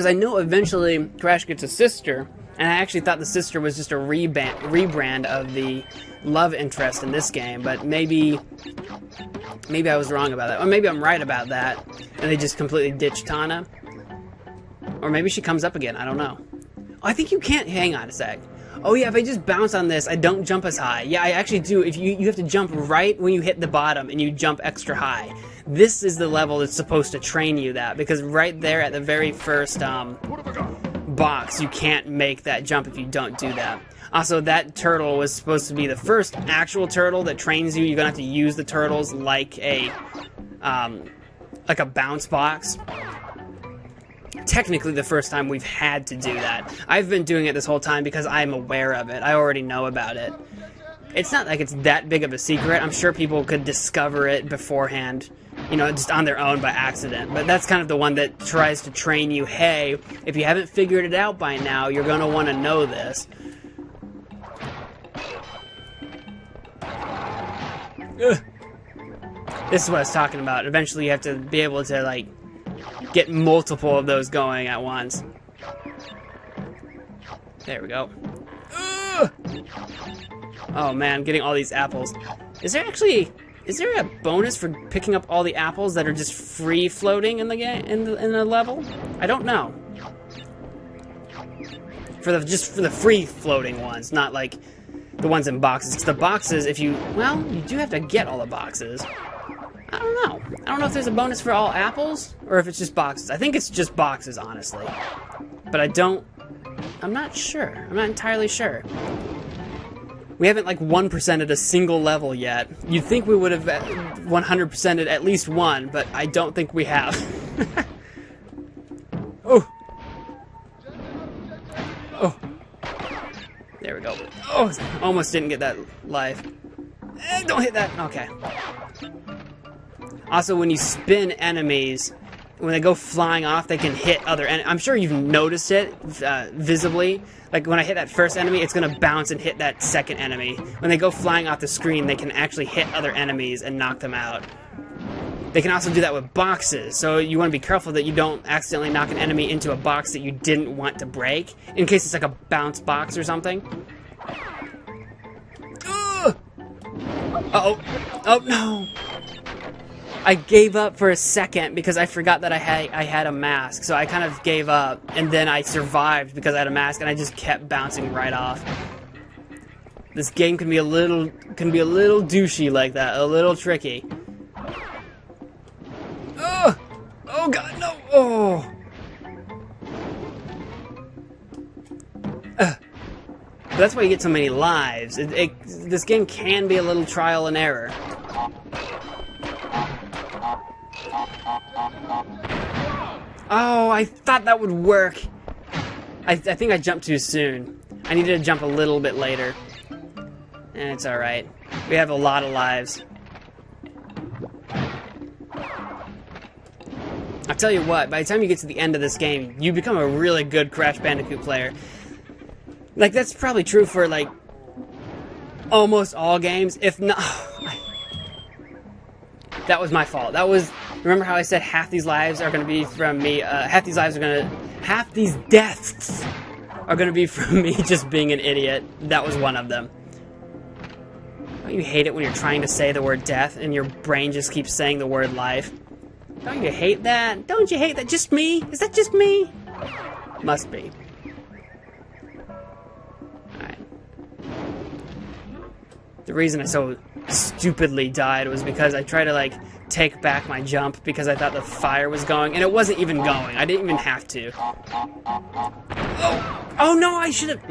because I know eventually Crash gets a sister, and I actually thought the sister was just a rebrand of the love interest in this game, but maybe I was wrong about that. Or maybe I'm right about that, and they just completely ditched Tana. Or maybe she comes up again, I don't know. Oh, I think you can't, hang on a sec. Oh yeah, if I just bounce on this, I don't jump as high. Yeah, I actually do. If you have to jump right when you hit the bottom, and you jump extra high. This is the level that's supposed to train you that, because right there at the very first box, you can't make that jump if you don't do that. Also, that turtle was supposed to be the first actual turtle that trains you. You're gonna have to use the turtles like a bounce box. Technically the first time we've had to do that. I've been doing it this whole time because I'm aware of it. I already know about it. It's not like it's that big of a secret. I'm sure people could discover it beforehand, you know, just on their own by accident. But that's kind of the one that tries to train you, hey, if you haven't figured it out by now, you're going to want to know this. Ugh. This is what I was talking about. Eventually you have to be able to, like, get multiple of those going at once. There we go. Ugh! Oh man, getting all these apples. Is there a bonus for picking up all the apples that are just free floating in the game in the level? I don't know. Just for the free floating ones, not like the ones in boxes. 'Cause the boxes, you do have to get all the boxes. I don't know. I don't know if there's a bonus for all apples, or if it's just boxes. I think it's just boxes, honestly. But I'm not sure. I'm not entirely sure. We haven't, like, 1%ed a single level yet. You'd think we would have 100%ed at least one, but I don't think we have. Oh! Oh! There we go. Oh! Almost didn't get that life. Don't hit that! Okay. Also, when you spin enemies, when they go flying off, they can hit other enemies. I'm sure you've noticed it visibly. Like, when I hit that first enemy, it's going to bounce and hit that second enemy. When they go flying off the screen, they can actually hit other enemies and knock them out. They can also do that with boxes, so you want to be careful that you don't accidentally knock an enemy into a box that you didn't want to break, in case it's like a bounce box or something. Uh-oh. Oh, no! I gave up for a second because I forgot that I had a mask, so I kind of gave up, and then I survived because I had a mask, and I just kept bouncing right off. This game can be a little douchey like that, a little tricky. Oh, oh God, no! Oh. That's why you get so many lives. This game can be a little trial and error. Oh, I thought that would work. I think I jumped too soon. I needed to jump a little bit later. And it's alright. We have a lot of lives. I'll tell you what, by the time you get to the end of this game, you become a really good Crash Bandicoot player. Like, that's probably true for, like, almost all games, if not... That was my fault. That was... Remember how I said half these lives are going to be from me, half these deaths are going to be from me just being an idiot. That was one of them. Don't you hate it when you're trying to say the word death and your brain just keeps saying the word life? Don't you hate that? Don't you hate that? Just me? Is that just me? Must be. Alright. The reason I so stupidly died was because I tried to, like, take back my jump because I thought the fire was going, and it wasn't even going. I didn't even have to. Oh no, I should have...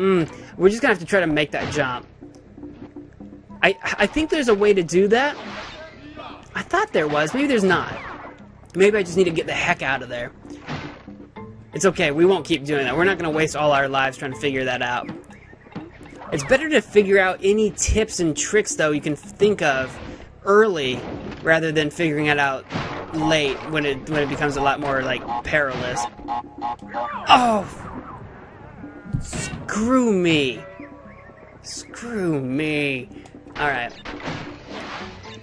We're just gonna have to try to make that jump. I think there's a way to do that. I thought there was. Maybe there's not. Maybe I just need to get the heck out of there. It's okay, we won't keep doing that. We're not gonna waste all our lives trying to figure that out. It's better to figure out any tips and tricks, though, you can think of early, rather than figuring it out late when it becomes a lot more, like, perilous. Oh! Screw me. Screw me. Alright.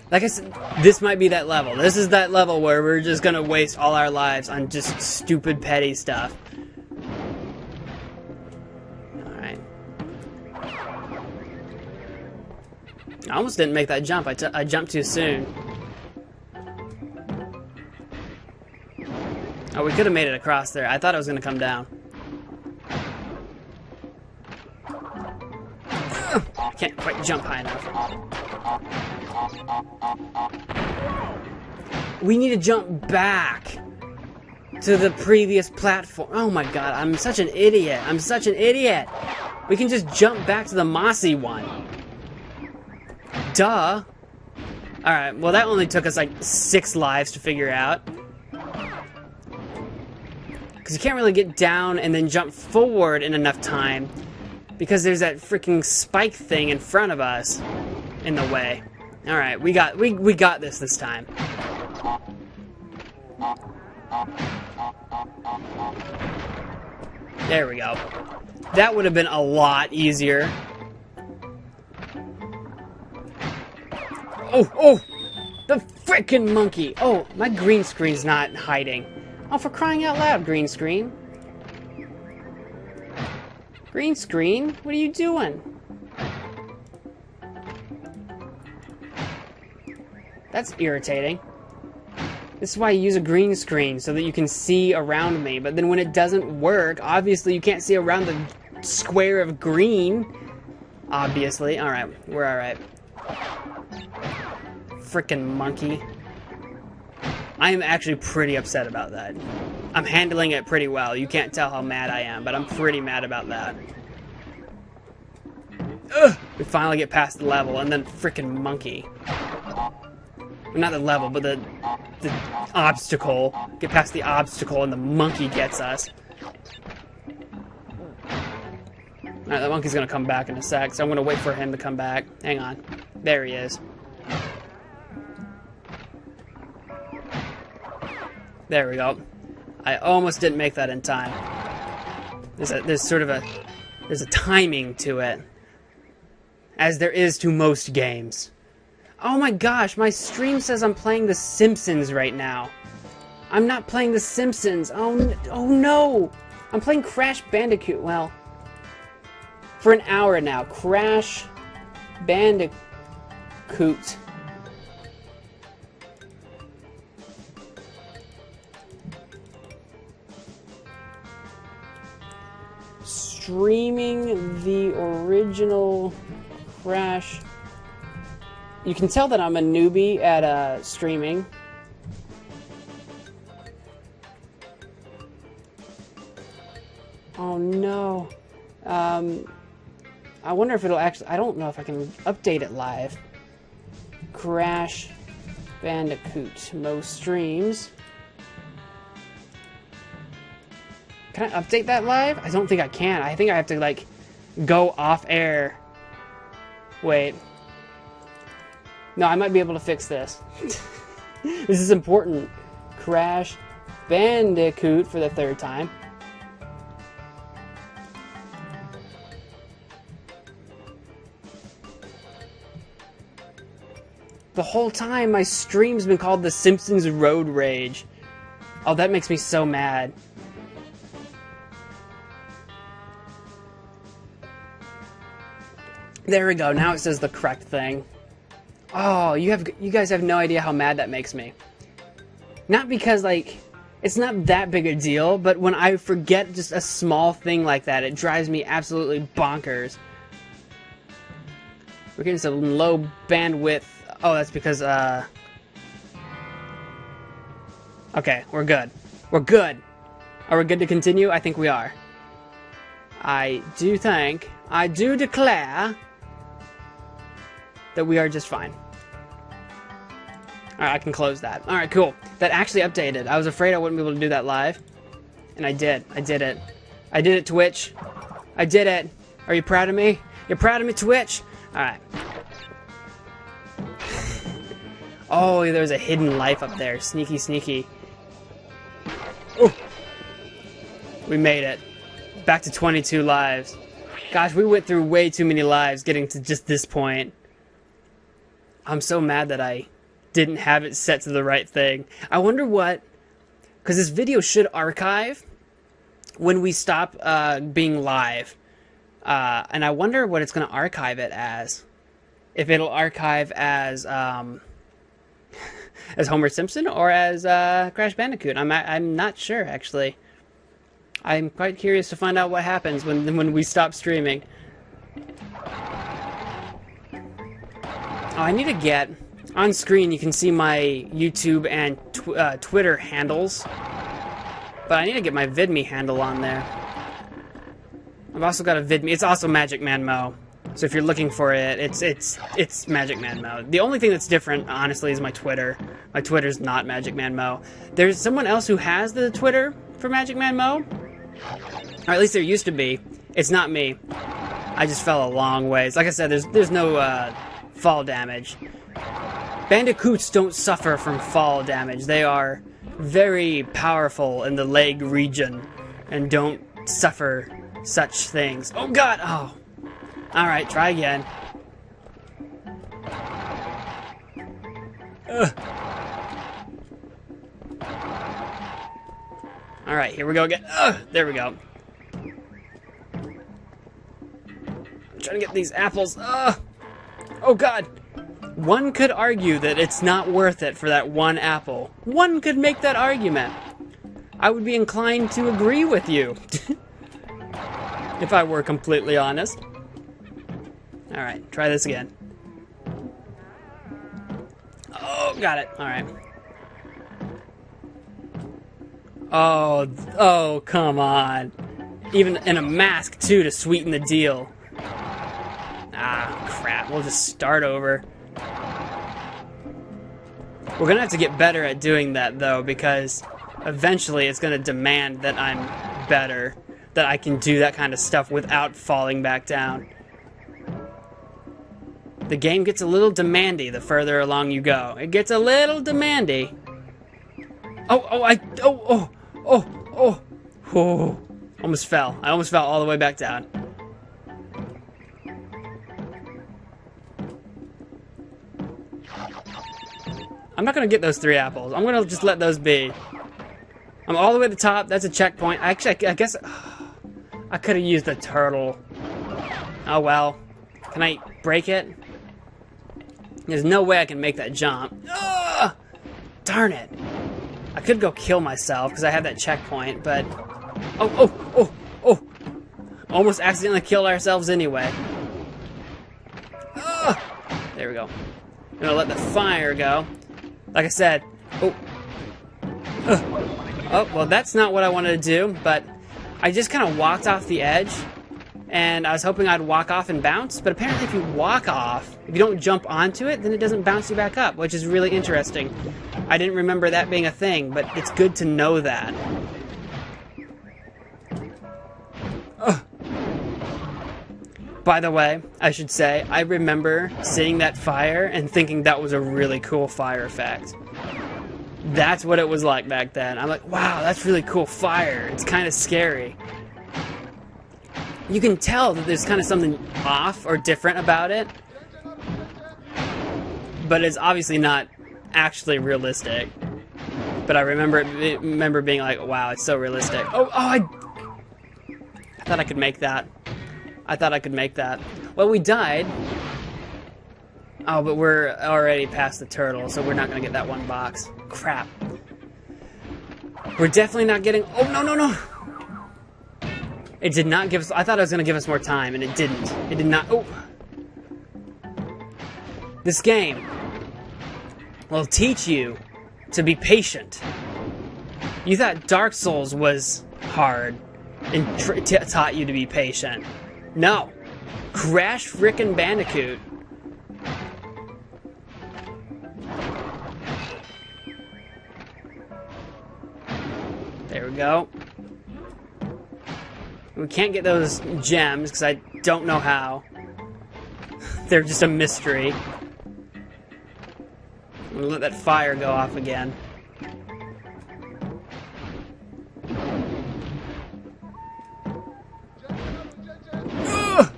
Like I said, this might be that level. This is that level where we're just gonna waste all our lives on just stupid, petty stuff. I almost didn't make that jump. I jumped too soon. Oh, we could have made it across there. I thought it was going to come down. I can't quite jump high enough. We need to jump back to the previous platform. Oh my god, I'm such an idiot. I'm such an idiot. We can just jump back to the mossy one. Duh. Alright, well that only took us like 6 lives to figure out. Because you can't really get down and then jump forward in enough time. Because there's that freaking spike thing in front of us in the way. Alright, we got this time. There we go. That would have been a lot easier. Oh! The frickin' monkey! Oh, my green screen's not hiding. Oh, for crying out loud, green screen. Green screen? What are you doing? That's irritating. This is why you use a green screen, so that you can see around me. But then when it doesn't work, obviously you can't see around the square of green. Obviously. Alright, we're alright. Frickin' monkey. I am actually pretty upset about that. I'm handling it pretty well. You can't tell how mad I am, but I'm pretty mad about that. Ugh! We finally get past the level, and then frickin' monkey. Well, not the level, but the obstacle. Get past the obstacle, and the monkey gets us. Alright, the monkey's gonna come back in a sec, so I'm gonna wait for him to come back. Hang on. There he is. There we go. I almost didn't make that in time. There's a timing to it, as there is to most games. Oh my gosh, my stream says I'm playing The Simpsons right now. I'm not playing The Simpsons. Oh no! I'm playing Crash Bandicoot. Well, for an hour now. Crash Bandicoot. Streaming the original Crash. You can tell that I'm a newbie at streaming. Oh no. I wonder if it'll actually... I don't know if I can update it live. Crash Bandicoot. Mo streams. Can I update that live? I don't think I can. I think I have to, like, go off air. Wait. No, I might be able to fix this. This is important. Crash Bandicoot for the 3rd time. The whole time my stream's been called The Simpsons Road Rage. Oh, that makes me so mad. There we go. Now it says the correct thing. Oh, you guys have no idea how mad that makes me. Not because, like, it's not that big a deal, but when I forget just a small thing like that, it drives me absolutely bonkers. We're getting some low bandwidth. Oh, that's because, okay, we're good. We're good. Are we good to continue? I think we are. I do declare that we are just fine. Alright, I can close that. Alright, cool. That actually updated. I was afraid I wouldn't be able to do that live. And I did. I did it. I did it, Twitch. I did it. Are you proud of me? You're proud of me, Twitch? Alright. Oh, there's a hidden life up there. Sneaky, sneaky. Oh! We made it. Back to 22 lives. Gosh, we went through way too many lives getting to just this point. I'm so mad that I didn't have it set to the right thing. I wonder what... Because this video should archive when we stop being live. And I wonder what it's going to archive it as. if it'll archive as Homer Simpson or as Crash Bandicoot. I'm not sure, actually. I'm quite curious to find out what happens when we stop streaming. Oh, I need to get... On screen, you can see my YouTube and Twitter handles. But I need to get my VidMe handle on there. I've also got a VidMe. It's also MagicManMo. So if you're looking for it, it's MagicManMo. The only thing that's different, honestly, is my Twitter. My Twitter's not MagicManMo. There's someone else who has the Twitter for MagicManMo. Or at least there used to be. It's not me. I just fell a long ways. Like I said, there's no fall damage. Bandicoots don't suffer from fall damage. They are very powerful in the leg region and don't suffer such things. Oh god! Oh. Alright, try again. Alright, here we go again. There we go. I'm trying to get these apples. Oh god! One could argue that it's not worth it for that one apple. One could make that argument. I would be inclined to agree with you. If I were completely honest. Alright, try this again. Oh, got it. Alright. Oh, come on. Even in a mask, too, to sweeten the deal. Ah, crap. We'll just start over. We're gonna have to get better at doing that, though, because eventually it's gonna demand that I'm better, that I can do that kind of stuff without falling back down. The game gets a little demandy the further along you go. It gets a little demandy. Oh. Almost fell. I almost fell all the way back down. I'm not gonna get those 3 apples. I'm gonna just let those be. I'm all the way to the top. That's a checkpoint. Actually, I guess I could have used the turtle. Oh well. Can I break it? There's no way I can make that jump. Ugh! Darn it. I could go kill myself because I have that checkpoint, but... Oh! Almost accidentally killed ourselves anyway. Ugh! There we go. I'm gonna let the fire go. Like I said... Oh, well, that's not what I wanted to do, but I just kind of walked off the edge, and I was hoping I'd walk off and bounce, but apparently if you walk off, if you don't jump onto it, then it doesn't bounce you back up, which is really interesting. I didn't remember that being a thing, but it's good to know that. Ugh. By the way, I should say, I remember seeing that fire and thinking that was a really cool fire effect. That's what it was like back then. I'm like, wow, that's really cool fire. It's kind of scary. You can tell that there's kind of something off or different about it. But it's obviously not actually realistic. But I remember being like, wow, it's so realistic. I thought I could make that. Well, we died. Oh, but we're already past the turtle, so we're not going to get that one box. Crap. We're definitely not getting... Oh, no. It did not give us... I thought it was going to give us more time, and it didn't. It did not... Oh. This game will teach you to be patient. You thought Dark Souls was hard and taught you to be patient. No. Crash frickin' Bandicoot. There we go. We can't get those gems because I don't know how. They're just a mystery. I'm gonna let that fire go off again. Ugh!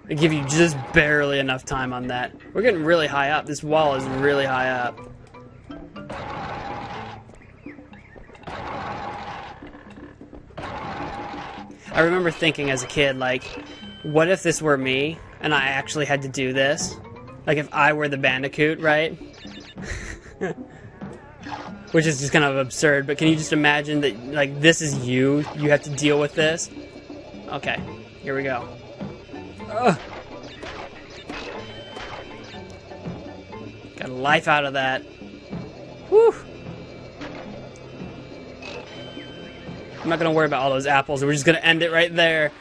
I give you just barely enough time on that. We're getting really high up. This wall is really high up. I remember thinking as a kid, like, what if this were me and I actually had to do this? Like if I were the Bandicoot, right? Which is just kind of absurd, but can you just imagine that, like, this is you? You have to deal with this? Okay, here we go. Ugh. Got a life out of that. Whew. I'm not gonna worry about all those apples. We're just gonna end it right there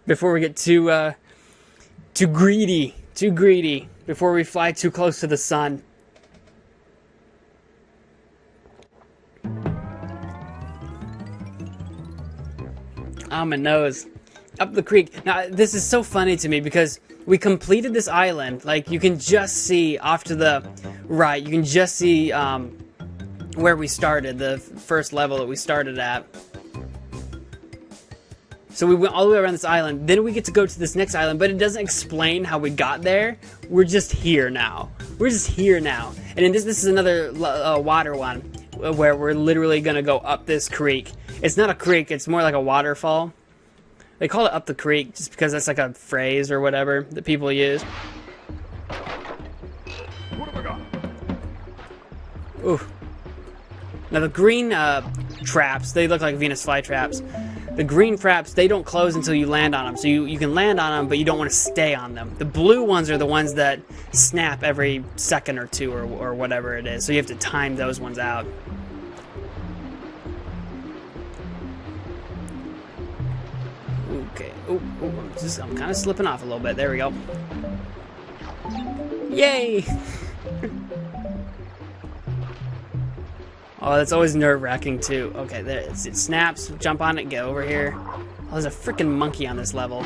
before we get too greedy. Too greedy. Before we fly too close to the sun. Oh, my nose. Up the creek. Now, this is so funny to me because we completed this island. Like, you can just see off to the right. You can just see where we started, the first level that we started at. So we went all the way around this island. Then we get to go to this next island, but it doesn't explain how we got there. We're just here now. We're just here now. And in this is another water one where we're literally going to go up this creek. It's not a creek, it's more like a waterfall. They call it up the creek just because that's like a phrase or whatever that people use. What have I got? Ooh. Now the green traps, they look like Venus flytraps. The green traps, they don't close until you land on them. So you can land on them, but you don't want to stay on them. The blue ones are the ones that snap every second or two or whatever it is. So you have to time those ones out. Okay. I'm kind of slipping off a little bit. There we go. Yay! Oh, that's always nerve-wracking too. Okay, there it snaps. Jump on it. Get over here. Oh, there's a freaking monkey on this level.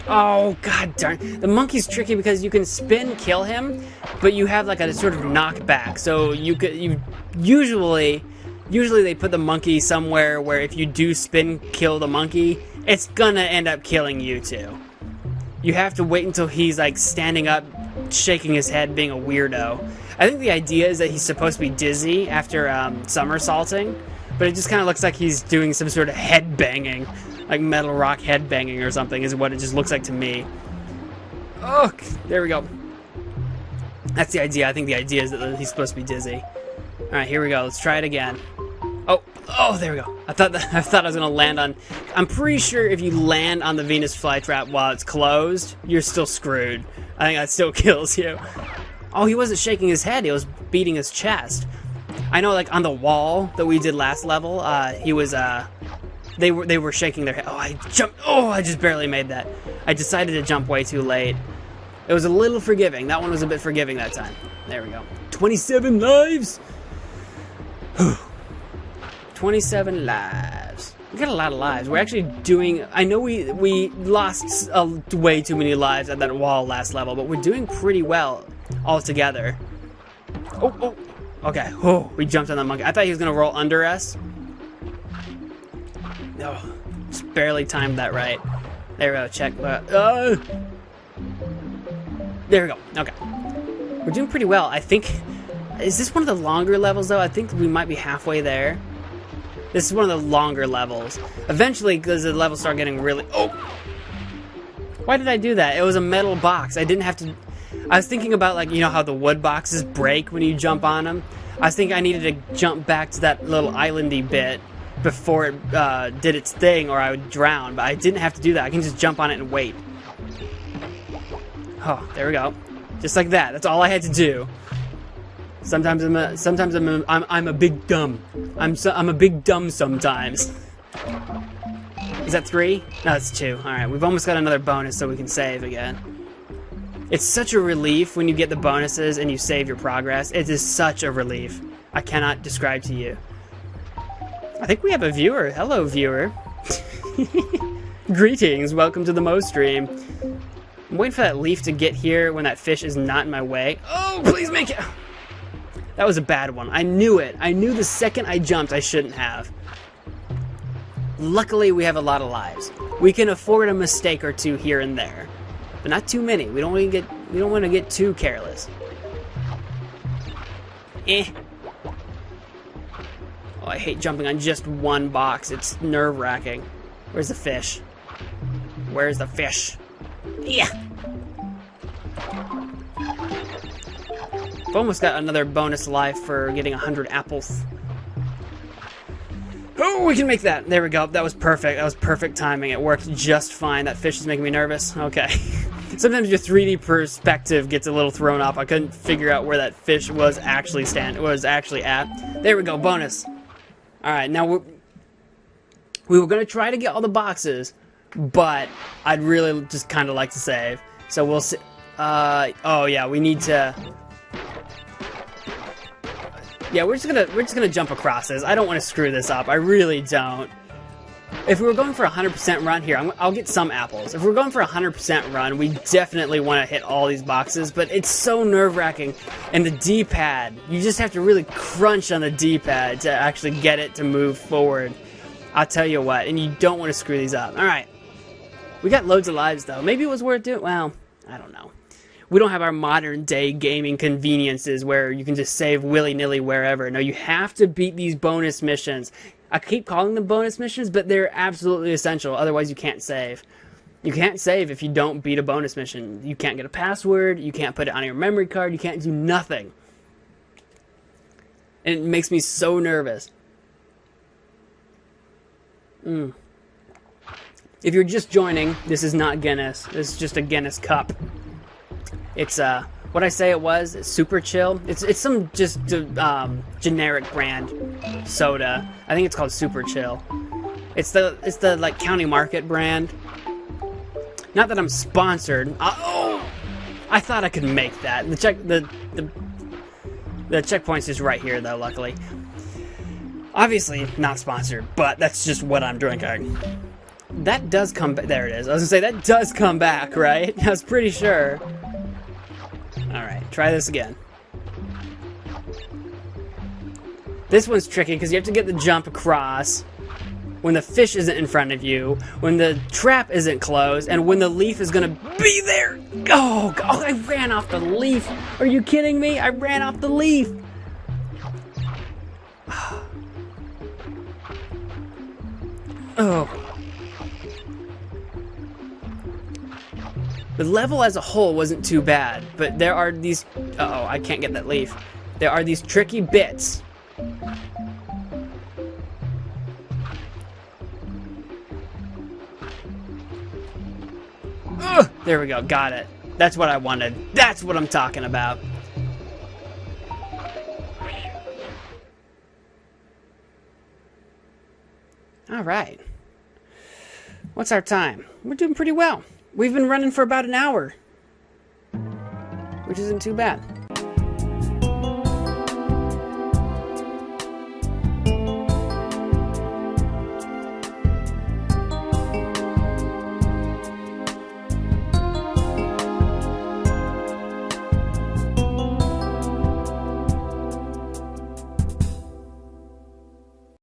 Oh, god darn. The monkey's tricky because you can spin kill him, but you have like a sort of knockback. So you usually they put the monkey somewhere where if you do spin kill the monkey, it's gonna end up killing you too. You have to wait until he's like standing up, shaking his head, being a weirdo. I think the idea is that he's supposed to be dizzy after somersaulting, but it just kind of looks like he's doing some sort of head banging, like metal rock head banging or something is what it just looks like to me. Oh, there we go. That's the idea. I think the idea is that he's supposed to be dizzy. All right, here we go. Let's try it again. Oh, there we go. I thought I was gonna land on. I'm pretty sure if you land on the Venus flytrap while it's closed, you're still screwed. I think that still kills you. Oh, he wasn't shaking his head. He was beating his chest. I know, like on the wall that we did last level, he was. They were shaking their head. Oh, I jumped. Oh, I just barely made that. I decided to jump way too late. It was a little forgiving. That one was a bit forgiving that time. There we go. 27 lives. 27 lives. We got a lot of lives. We're actually doing... I know we lost way too many lives at that wall last level, but we're doing pretty well altogether. Oh. Okay. Oh, we jumped on the monkey. I thought he was going to roll under us. No. Just barely timed that right. There we go. Check. There we go. Okay. We're doing pretty well. I think... Is this one of the longer levels, though? I think we might be halfway there. This is one of the longer levels. Eventually, because the levels start getting really... Oh! Why did I do that? It was a metal box. I didn't have to... I was thinking about, like, you know how the wood boxes break when you jump on them? I was thinking I needed to jump back to that little islandy bit before it did its thing, or I would drown. But I didn't have to do that. I can just jump on it and wait. Oh, there we go. Just like that. That's all I had to do. Sometimes I'm a big dumb. I'm a big dumb sometimes. Is that 3? No, it's 2. All right, we've almost got another bonus, so we can save again. It's such a relief when you get the bonuses and you save your progress. It is such a relief. I cannot describe to you. I think we have a viewer. Hello, viewer. Greetings. Welcome to the Mo stream. I'm waiting for that leaf to get here when that fish is not in my way. Oh, please make it. That was a bad one. I knew it. I knew the second I jumped I shouldn't have. Luckily, we have a lot of lives. We can afford a mistake or two here and there, but not too many. We don't want to get too careless. Oh, I hate jumping on just one box. It's nerve-wracking. Where's the fish? Where's the fish? Yeah. I've almost got another bonus life for getting 100 apples. Oh, we can make that. There we go. That was perfect. That was perfect timing. It worked just fine. That fish is making me nervous. Okay. Sometimes your 3D perspective gets a little thrown off. I couldn't figure out where that fish was actually at. There we go. Bonus. All right. Now we were going to try to get all the boxes, but I'd really just kind of like to save. So we'll see. Oh yeah, we need to. Yeah, we're just gonna jump across this. I don't want to screw this up. I really don't. If we were going for a 100% run here, I'll get some apples. If we're going for a 100% run, we definitely want to hit all these boxes, but it's so nerve-wracking. And the D-pad, you just have to really crunch on the D-pad to actually get it to move forward. I'll tell you what, and you don't want to screw these up. All right. We got loads of lives, though. Maybe it was worth doing. Well, I don't know. We don't have our modern-day gaming conveniences where you can just save willy-nilly wherever. No, you have to beat these bonus missions. I keep calling them bonus missions, but they're absolutely essential. Otherwise, you can't save. You can't save if you don't beat a bonus mission. You can't get a password. You can't put it on your memory card. You can't do nothing. And it makes me so nervous. If you're just joining, this is not Guinness. This is just a Guinness cup. It's what I say it was. It's super chill. It's some just generic brand soda. I think it's called Super Chill. It's the like County Market brand. Not that I'm sponsored. Oh, I thought I could make that. The checkpoint's just right here though. Luckily, obviously not sponsored, but that's just what I'm drinking. That does come back. There it is. I was gonna say that does come back, right? I was pretty sure. Alright, try this again. This one's tricky because you have to get the jump across when the fish isn't in front of you, when the trap isn't closed, and when the leaf is going to be there. Oh, I ran off the leaf. Are you kidding me? I ran off the leaf. Oh. The level as a whole wasn't too bad, but there are these... Uh-oh, I can't get that leaf. There are these tricky bits. Ugh, there we go, got it. That's what I wanted. That's what I'm talking about. Alright. What's our time? We're doing pretty well. We've been running for about an hour, which isn't too bad.